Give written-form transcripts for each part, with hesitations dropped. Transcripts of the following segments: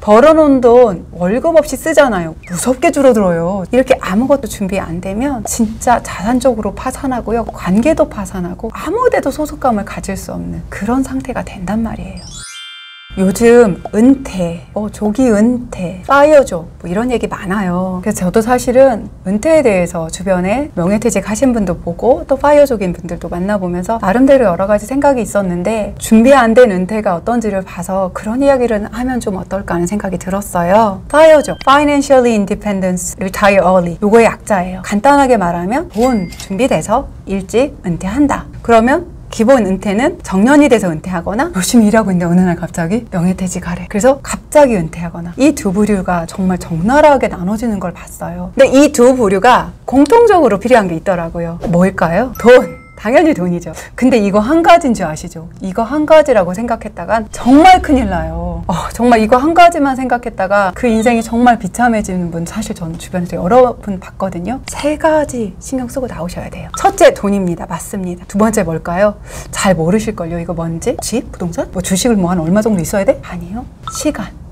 벌어놓은 돈 월급 없이 쓰잖아요. 무섭게 줄어들어요. 이렇게 아무것도 준비 안 되면 진짜 자산적으로 파산하고요. 관계도 파산하고 아무 데도 소속감을 가질 수 없는 그런 상태가 된단 말이에요. 요즘 은퇴, 조기 은퇴, 파이어족 뭐 이런 얘기 많아요. 그래서 저도 사실은 은퇴에 대해서 주변에 명예퇴직 하신 분도 보고 또 파이어족인 분들도 만나보면서 나름대로 여러 가지 생각이 있었는데 준비 안 된 은퇴가 어떤지를 봐서 그런 이야기를 하면 좀 어떨까 하는 생각이 들었어요. 파이어족, Financially Independence Retire Early, 요거의 약자예요. 간단하게 말하면 돈 준비돼서 일찍 은퇴한다. 그러면 기본 은퇴는 정년이 돼서 은퇴하거나 열심히 일하고 있는데 어느 날 갑자기 명예퇴직하래. 그래서 갑자기 은퇴하거나 이 두 부류가 정말 적나라하게 나눠지는 걸 봤어요. 근데 이 두 부류가 공통적으로 필요한 게 있더라고요. 뭘까요? 돈! 당연히 돈이죠. 근데 이거 한 가지인 줄 아시죠? 이거 한 가지라고 생각했다간 정말 큰일 나요. 정말 이거 한 가지만 생각했다가 그 인생이 정말 비참해지는 분 사실 저는 주변에서 여러 분 봤거든요. 세 가지 신경 쓰고 나오셔야 돼요. 첫째, 돈입니다. 맞습니다. 두 번째 뭘까요? 잘 모르실걸요. 이거 뭔지? 집? 부동산? 뭐 주식을 뭐 한 얼마 정도 있어야 돼? 아니요.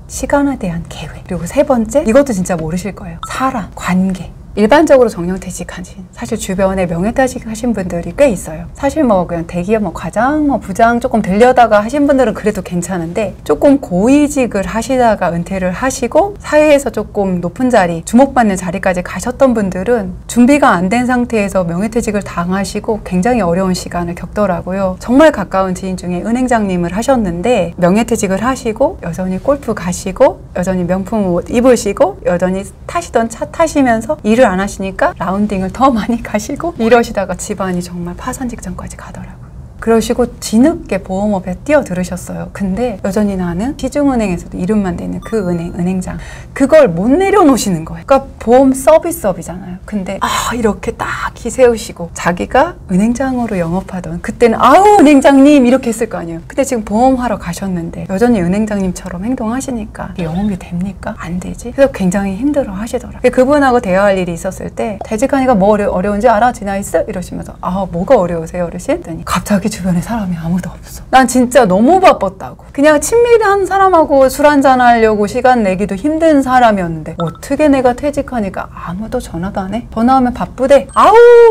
시간에 대한 계획. 그리고 세 번째, 이것도 진짜 모르실 거예요. 사람, 관계. 일반적으로 정년퇴직하신 사실 주변에 명예퇴직 하신 분들이 꽤 있어요. 사실 뭐 그냥 대기업 뭐 과장 뭐 부장 조금 되려다가 하신 분들은 그래도 괜찮은데 조금 고위직을 하시다가 은퇴를 하시고 사회에서 조금 높은 자리 주목받는 자리까지 가셨던 분들은 준비가 안 된 상태에서 명예퇴직을 당하시고 굉장히 어려운 시간을 겪더라고요. 정말 가까운 지인 중에 은행장님을 하셨는데 명예퇴직을 하시고 여전히 골프 가시고 여전히 명품 옷 입으시고 여전히 타시던 차 타시면서 일을 안 하시니까 라운딩을 더 많이 가시고 이러시다가 집안이 정말 파산 직전까지 가더라고요. 그러시고 뒤늦게 보험업에 뛰어들으셨어요. 근데 여전히 나는 시중은행에서도 이름만 되는 그 은행장 그걸 못 내려놓으시는 거예요. 그러니까 보험 서비스업이잖아요. 근데 이렇게 딱 기세우시고 자기가 은행장으로 영업하던 그때는 아우 은행장님 이렇게 했을 거 아니에요. 근데 지금 보험하러 가셨는데 여전히 은행장님처럼 행동하시니까 영업이 됩니까? 안 되지. 그래서 굉장히 힘들어 하시더라고요. 그분하고 대화할 일이 있었을 때 퇴직하니까 뭐 어려운지 알아? 지나이스? 이러시면서 뭐가 어려우세요 어르신? 그랬더니 갑자기 주변에 사람이 아무도 없어. 난 진짜 너무 바빴다고. 그냥 친밀한 사람하고 술 한잔 하려고 시간 내기도 힘든 사람이었는데 어떻게 내가 퇴직하니까 아무도 전화도 안 해? 전화하면 바쁘대.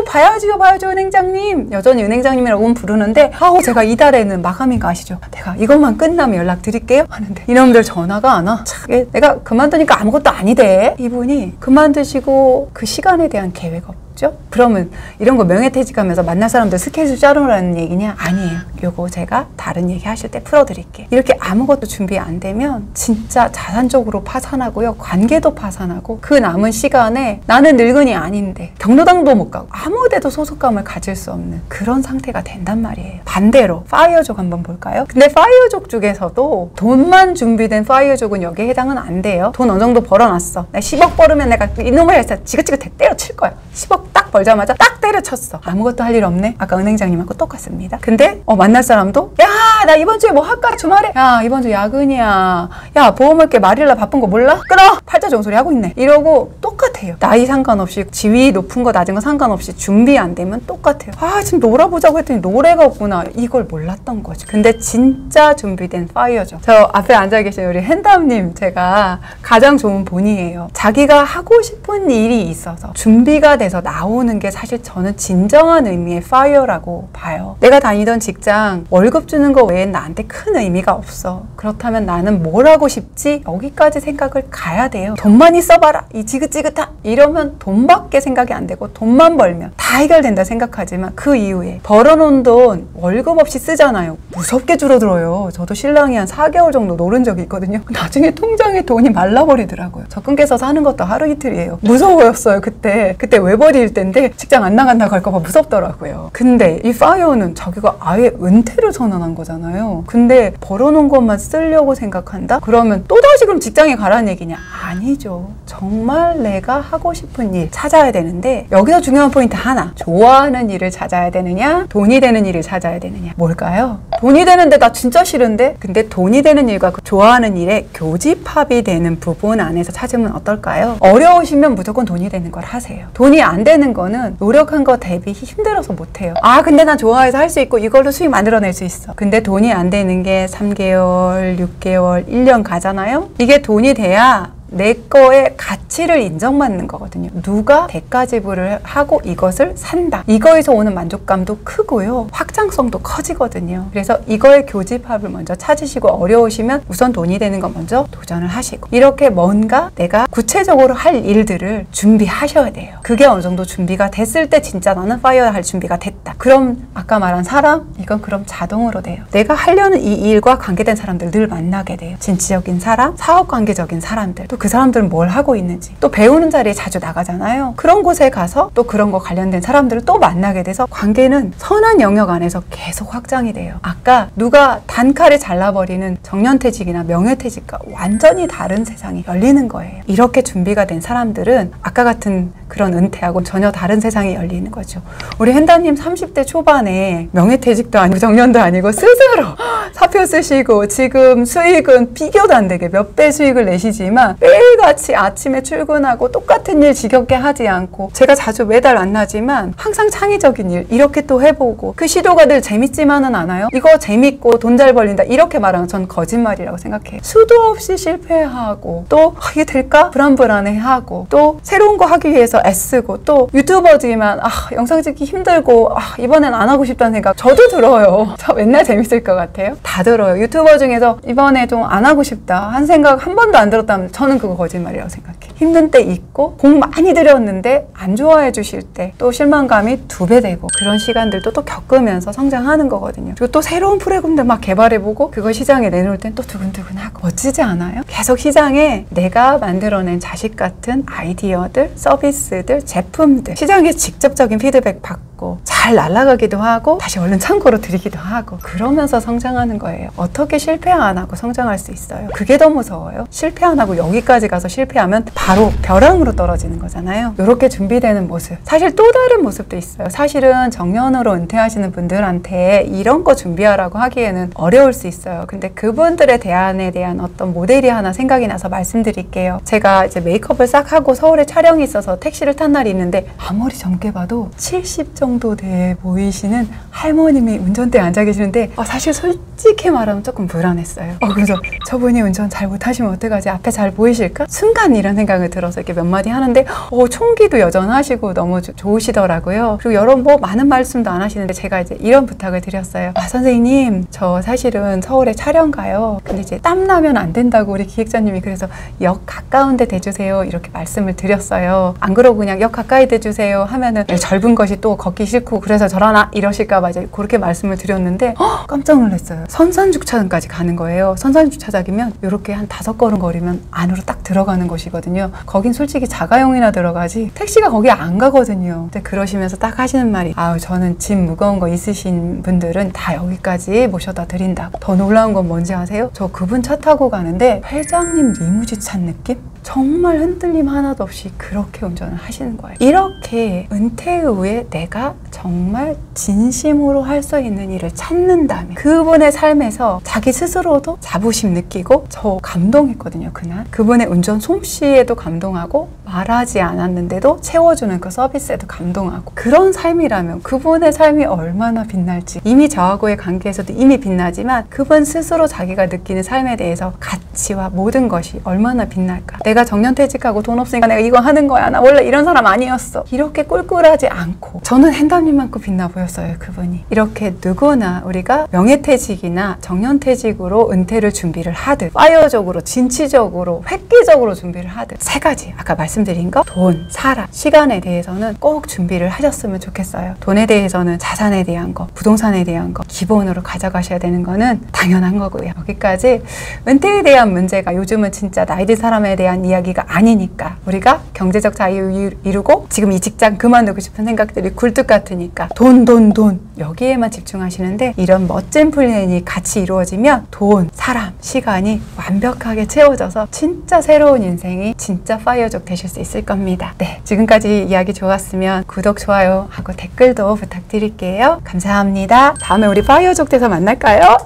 봐야지요 은행장님. 여전히 은행장님이라고 부르는데 제가 이달에는 마감인가 아시죠? 내가 이것만 끝나면 연락드릴게요 하는데 이놈들 전화가 안 와. 내가 그만두니까 아무것도 아니대. 이분이 그만두시고 그 시간에 대한 계획 없죠? 그러면 이런 거 명예퇴직하면서 만날 사람들 스케줄 짜놓으라는 얘기냐? 아니에요. 요거 제가 다른 얘기 하실 때 풀어드릴게요. 이렇게 아무것도 준비 안 되면 진짜 자산적으로 파산하고요. 관계도 파산하고 그 남은 시간에 나는 늙은이 아닌데 경로당도 못 가고 아무 데도 소속감을 가질 수 없는 그런 상태가 된단 말이에요. 반대로 파이어족 한번 볼까요? 근데 파이어족 중에서도 돈만 준비된 파이어족은 여기에 해당은 안 돼요. 돈 어느 정도 벌어놨어. 내가 10억 벌으면 내가 이놈을 해서 지긋지긋 때려칠 거야. 10억 딱 벌자마자 딱 때려쳤어. 아무것도 할 일 없네. 아까 은행장님하고 똑같습니다. 근데 만날 사람도 나 이번 주에 뭐 할까 주말에 이번 주 야근이야. 보험할게 말일날 바쁜 거 몰라? 끊어. 팔자 좋은 소리 하고 있네. 이러고 똑같아요. 나이 상관없이 지위 높은 거 낮은 거 상관없이 준비 안 되면 똑같아요. 지금 놀아보자고 했더니 노래가 없구나. 이걸 몰랐던 거죠. 근데 진짜 준비된 파이어죠. 저 앞에 앉아 계신 우리 hen담님 제가 가장 좋은 본이에요. 자기가 하고 싶은 일이 있어서 준비가 돼서 나오는 게 사실 저는 진정한 의미의 파이어라고 봐요. 내가 다니던 직장 월급 주는 거 외엔 나한테 큰 의미가 없어. 그렇다면 나는 뭘 하고 싶지? 여기까지 생각을 가야 돼요. 돈만 있어봐라. 이 지긋지긋한 이러면 돈밖에 생각이 안 되고 돈만 벌면 다 해결된다 생각하지만 그 이후에 벌어놓은 돈 월급 없이 쓰잖아요. 무섭게 줄어들어요. 저도 신랑이 한 4개월 정도 노른 적이 있거든요. 나중에 통장에 돈이 말라버리더라고요. 적금 깨서 사는 것도 하루 이틀이에요. 무서워였어요. 그때 외벌이일 때인데 직장 안 나간다고 할까봐 무섭더라고요. 근데 이 파이어는 자기가 아예 은퇴를 선언한 거잖아요. 근데 벌어놓은 것만 쓰려고 생각한다? 그러면 또다시 그럼 직장에 가라는 얘기냐? 아니죠. 정말 내가 하고 싶은 일 찾아야 되는데 여기서 중요한 포인트 하나. 좋아하는 일을 찾아야 되느냐? 돈이 되는 일을 찾아야 되느냐? 뭘까요? 돈이 되는데 나 진짜 싫은데? 근데 돈이 되는 일과 그 좋아하는 일의 교집합이 되는 부분 안에서 찾으면 어떨까요? 어려우시면 무조건 돈이 되는 걸 하세요. 돈이 안 되는 거는 노력한 거 대비 힘들어서 못해요. 아 근데 난 좋아해서 할 수 있고 이걸로 수익 만들어낼 수 있어. 근데 돈이 안 되는 게 3개월, 6개월, 1년 가잖아요? 이게 돈이 돼야 내 거의 가치를 인정받는 거거든요. 누가 대가 지불을 하고 이것을 산다. 이거에서 오는 만족감도 크고요. 확장성도 커지거든요. 그래서 이거의 교집합을 먼저 찾으시고 어려우시면 우선 돈이 되는 거 먼저 도전을 하시고 이렇게 뭔가 내가 구체적으로 할 일들을 준비하셔야 돼요. 그게 어느 정도 준비가 됐을 때 진짜 나는 파이어 할 준비가 됐다. 그럼 아까 말한 사람? 이건 그럼 자동으로 돼요. 내가 하려는 이 일과 관계된 사람들 늘 만나게 돼요. 진취적인 사람, 사업 관계적인 사람들, 또 그 사람들은 뭘 하고 있는지 또 배우는 자리에 자주 나가잖아요. 그런 곳에 가서 또 그런 거 관련된 사람들을 또 만나게 돼서 관계는 선한 영역 안에서 계속 확장이 돼요. 아까 누가 단칼에 잘라버리는 정년퇴직이나 명예퇴직과 완전히 다른 세상이 열리는 거예요. 이렇게 준비가 된 사람들은 아까 같은 그런 은퇴하고 전혀 다른 세상이 열리는 거죠. 우리 헨다님 30대 초반에 명예퇴직도 아니고 정년도 아니고 스스로 사표 쓰시고 지금 수익은 비교도 안 되게 몇 배 수익을 내시지만 매일같이 아침에 출근하고 똑같은 일 지겹게 하지 않고 제가 자주 매달 만나지만 항상 창의적인 일 이렇게 또 해보고 그 시도가 늘 재밌지만은 않아요. 이거 재밌고 돈 잘 벌린다 이렇게 말하면 전 거짓말이라고 생각해요. 수도 없이 실패하고 또 이게 될까? 불안불안해하고 또 새로운 거 하기 위해서 애쓰고 또 유튜버지만 영상 찍기 힘들고 이번엔 안 하고 싶다는 생각 저도 들어요. 저 맨날 재밌을 것 같아요. 다 들어요. 유튜버 중에서 이번에 좀 안 하고 싶다 한 생각 한 번도 안 들었다면 저는 그거 거짓말이라고 생각해. 힘든 때 있고 공 많이 들였는데 안 좋아해 주실 때 또 실망감이 2배 되고 그런 시간들도 또 겪으면서 성장하는 거거든요. 그리고 또 새로운 프로그램들 막 개발해보고 그걸 시장에 내놓을 땐 또 두근두근하고 멋지지 않아요? 계속 시장에 내가 만들어낸 자식 같은 아이디어들, 서비스들, 제품들 시장에 직접적인 피드백 받고 잘 날아가기도 하고 다시 얼른 창고로 드리기도 하고 그러면서 성장하는 거예요. 어떻게 실패 안 하고 성장할 수 있어요? 그게 더 무서워요. 실패 안 하고 여기까지 가서 실패하면 바로 벼랑으로 떨어지는 거잖아요. 이렇게 준비되는 모습. 사실 또 다른 모습도 있어요. 사실은 정년으로 은퇴하시는 분들한테 이런 거 준비하라고 하기에는 어려울 수 있어요. 근데 그분들의 대안에 대한 어떤 모델이 하나 생각이 나서 말씀드릴게요. 제가 이제 메이크업을 싹 하고 서울에 촬영이 있어서 택시를 탄 날이 있는데 아무리 젊게 봐도 70 정도 돼 보이시는 할머님이 운전대에 앉아 계시는데 사실 솔직히 말하면 조금 불안했어요. 그래서 저분이 운전 잘 못하시면 어떡하지? 앞에 잘 보이실까? 순간 이런 생각을 들어서 이렇게 몇 마디 하는데 총기도 여전하시고 너무 좋으시더라고요. 그리고 여러 많은 말씀도 안 하시는데 제가 이제 이런 부탁을 드렸어요. 선생님 저 사실은 서울에 촬영 가요. 근데 이제 땀 나면 안 된다고 우리 기획자님이 그래서 역 가까운 데 대주세요 이렇게 말씀을 드렸어요. 안 그러고 그냥 역 가까이 대주세요 하면은 젊은 것이 또 걷기 싫고 그래서 저러나 이러실까 봐 이제 그렇게 말씀을 드렸는데 깜짝 놀랐어요. 선산주차장까지 가는 거예요. 선산주차장이면 이렇게 한 5걸음 거리면 안으로 딱 들어가는 곳이거든요. 거긴 솔직히 자가용이나 들어가지 택시가 거기 안 가거든요. 근데 그러시면서 딱 하시는 말이 저는 짐 무거운 거 있으신 분들은 다 여기까지 모셔다 드린다고. 더 놀라운 건 뭔지 아세요? 저 그분 차 타고 가는데 회장님 리무진 찬 느낌? 정말 흔들림 하나도 없이 그렇게 운전을 하시는 거예요. 이렇게 은퇴 후에 내가 정말 진심으로 할 수 있는 일을 찾는다면 그분의 삶에서 자기 스스로도 자부심 느끼고 저 감동했거든요. 그날 그분의 운전 솜씨에도 감동하고 말하지 않았는데도 채워주는 그 서비스에도 감동하고 그런 삶이라면 그분의 삶이 얼마나 빛날지 이미 저하고의 관계에서도 이미 빛나지만 그분 스스로 자기가 느끼는 삶에 대해서 가치와 모든 것이 얼마나 빛날까. 내가 정년퇴직하고 돈 없으니까 내가 이거 하는 거야. 나 원래 이런 사람 아니었어. 이렇게 꿀꿀하지 않고 저는 헨다님만큼 빛나 보였어요. 그분이. 이렇게 누구나 우리가 명예퇴직이나 정년퇴직으로 은퇴를 준비를 하듯 파이어적으로 진취적으로 획기적으로 준비를 하듯 3가지 아까 말씀드린 거 돈, 사람, 시간에 대해서는 꼭 준비를 하셨으면 좋겠어요. 돈에 대해서는 자산에 대한 거, 부동산에 대한 거 기본으로 가져가셔야 되는 거는 당연한 거고요. 여기까지 은퇴에 대한 문제가 요즘은 진짜 나이 든 사람에 대한 이야기가 아니니까 우리가 경제적 자유 이루고 지금 이 직장 그만두고 싶은 생각들이 굴뚝 같으니까 돈 여기에만 집중하시는데 이런 멋진 플랜이 같이 이루어지면 돈, 사람, 시간이 완벽하게 채워져서 진짜 새로운 인생이 진짜 파이어족 되실 수 있을 겁니다. 네, 지금까지 이야기 좋았으면 구독, 좋아요 하고 댓글도 부탁드릴게요. 감사합니다. 다음에 우리 파이어족 돼서 만날까요?